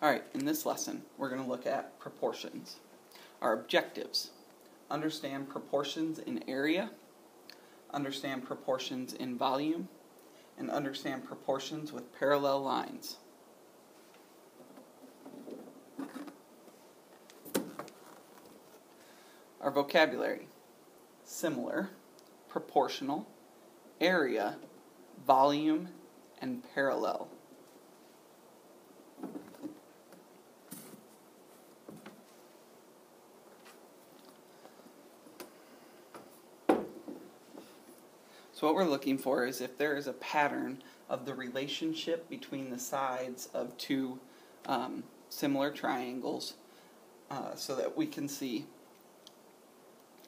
Alright, in this lesson, we're going to look at proportions. Our objectives: understand proportions in area, understand proportions in volume, and understand proportions with parallel lines. Our vocabulary: similar, proportional, area, volume, and parallel. So what we're looking for is if there is a pattern of the relationship between the sides of two similar triangles, so that we can see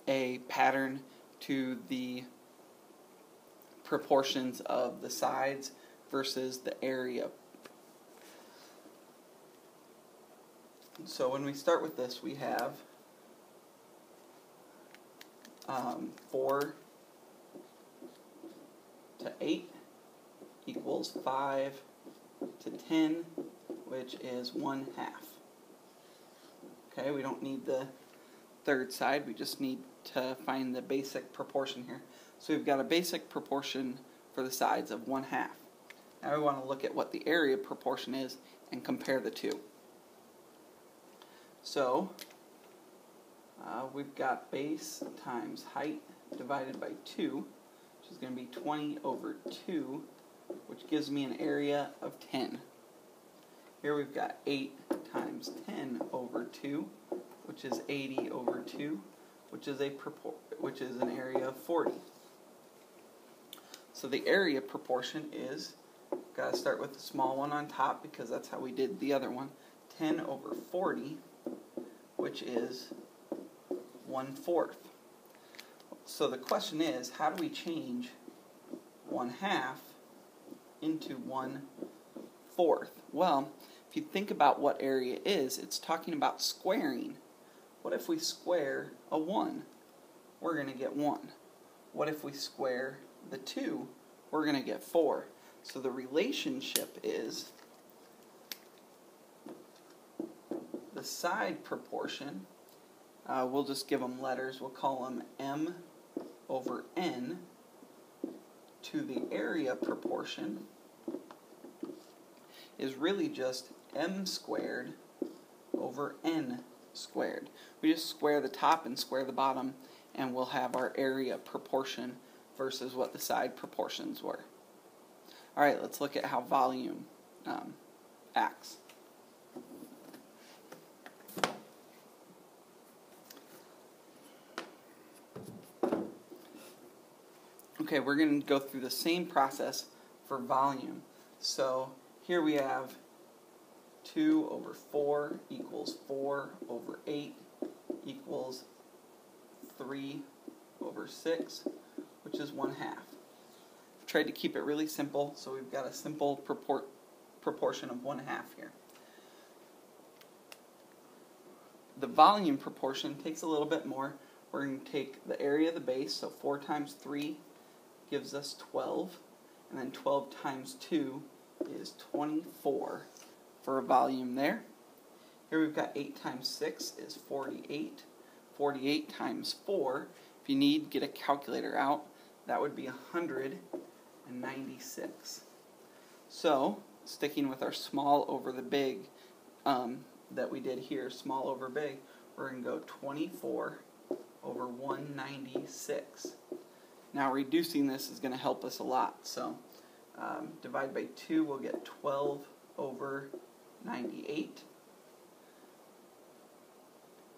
a pattern to the proportions of the sides versus the area. So when we start with this, we have 4 to 8 equals 5 to 10, which is 1/2. Okay, we don't need the third side, we just need to find the basic proportion here. So we've got a basic proportion for the sides of 1/2. Now we want to look at what the area proportion is and compare the two. So we've got base times height divided by 2, which is going to be 20 over 2, which gives me an area of 10. Here we've got 8 times 10 over 2, which is 80 over 2, which is an area of 40. So the area proportion is, got to start with the small one on top because that's how we did the other one, 10 over 40, which is 1/4. So the question is, how do we change 1/2 into 1/4? Well, if you think about what area is, it's talking about squaring. What if we square a 1? We're going to get 1. What if we square the 2? We're going to get 4. So the relationship is the side proportion, we'll just give them letters, we'll call them M over N, to the area proportion is really just M squared over N squared. We just square the top and square the bottom, and we'll have our area proportion versus what the side proportions were. Alright, let's look at how volume acts. Okay, we're going to go through the same process for volume. So here we have 2 over 4 equals 4 over 8 equals 3 over 6, which is 1/2. I've tried to keep it really simple, so we've got a simple proportion of 1/2 here. The volume proportion takes a little bit more. We're going to take the area of the base, so 4 times 3 gives us 12, and then 12 times 2 is 24 for a volume there. Here we've got 8 times 6 is 48. 48 times 4, if you need, get a calculator out, that would be 196. So, sticking with our small over the big that we did here, small over big, we're going to go 24 over 196. Now reducing this is going to help us a lot. So divide by 2, we'll get 12 over 98.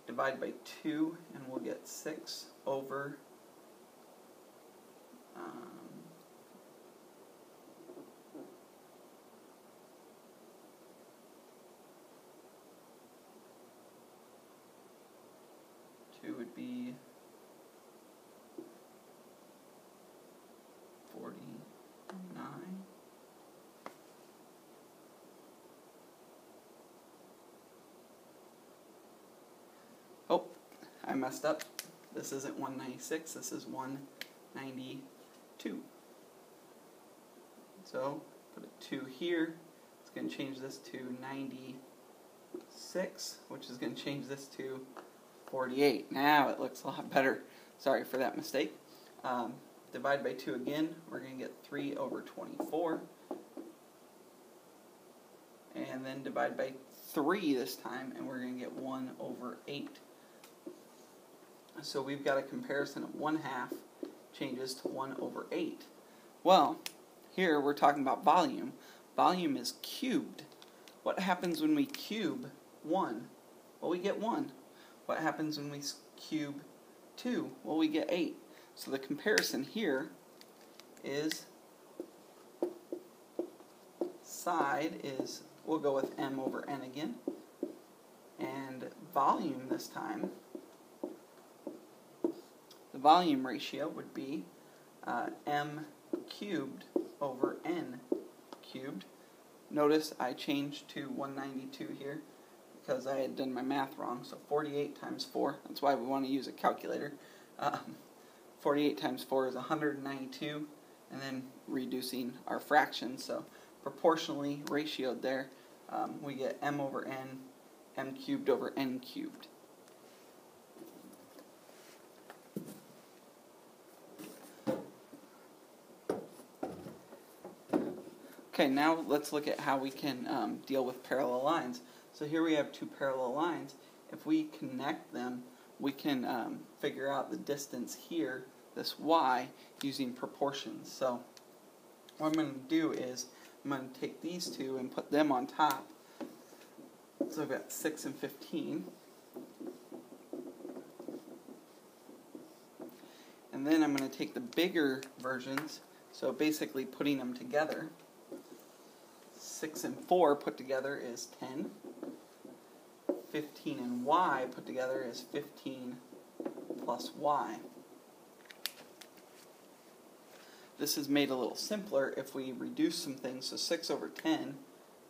Divide by 2 and we'll get 6 over 2 would be 49. Oh, I messed up. This isn't 196, this is 192. So, put a 2 here. It's going to change this to 92. 6, which is going to change this to 48. Now it looks a lot better. Sorry for that mistake. Divide by 2 again, we're going to get 3 over 24. And then divide by 3 this time, and we're going to get 1 over 8. So we've got a comparison of 1/2 changes to 1 over 8. Well, here we're talking about volume. Volume is cubed. What happens when we cube 1? Well, we get 1. What happens when we cube 2? Well, we get 8. So the comparison here is side is, we'll go with m over n again. And volume this time, the volume ratio would be m cubed over n cubed. Notice I changed to 192 here because I had done my math wrong. So 48 times 4, that's why we want to use a calculator. 48 times 4 is 192, and then reducing our fractions. So proportionally ratioed there, we get m over n, m cubed over n cubed. Okay, now let's look at how we can deal with parallel lines. So here we have 2 parallel lines. If we connect them, we can figure out the distance here, this y, using proportions. So what I'm going to do is I'm going to take these two and put them on top. So I've got 6 and 15. And then I'm going to take the bigger versions, so basically putting them together. 6 and 4 put together is 10. 15 and y put together is 15 plus y. This is made a little simpler if we reduce some things. So 6 over 10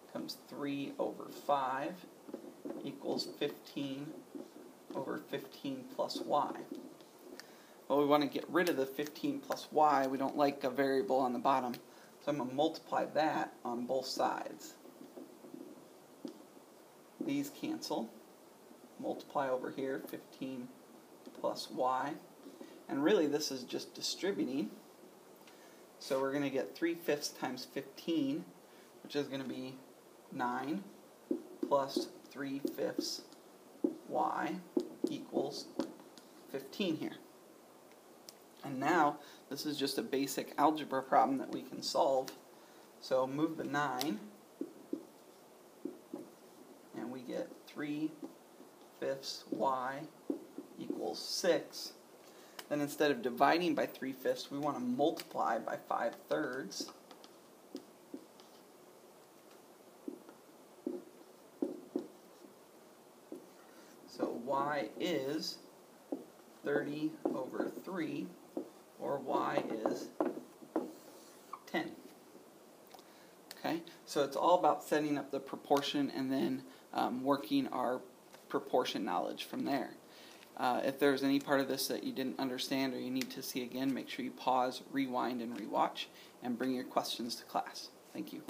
becomes 3 over 5 equals 15 over 15 plus y. Well, we want to get rid of the 15 plus y. We don't like a variable on the bottom. So I'm going to multiply that on both sides. These cancel. Multiply over here, 15 plus y. And really this is just distributing. So we're going to get 3/5 times 15, which is going to be 9, plus 3/5 y equals 15 here. And now this is just a basic algebra problem that we can solve. So move the 9, and we get 3/5 y equals 6. Then instead of dividing by 3/5, we want to multiply by 5/3. So y is 30 over 3, or y is 10. Okay, so it's all about setting up the proportion and then working our proportion knowledge from there. If there's any part of this that you didn't understand or you need to see again, make sure you pause, rewind, and rewatch, and bring your questions to class. Thank you.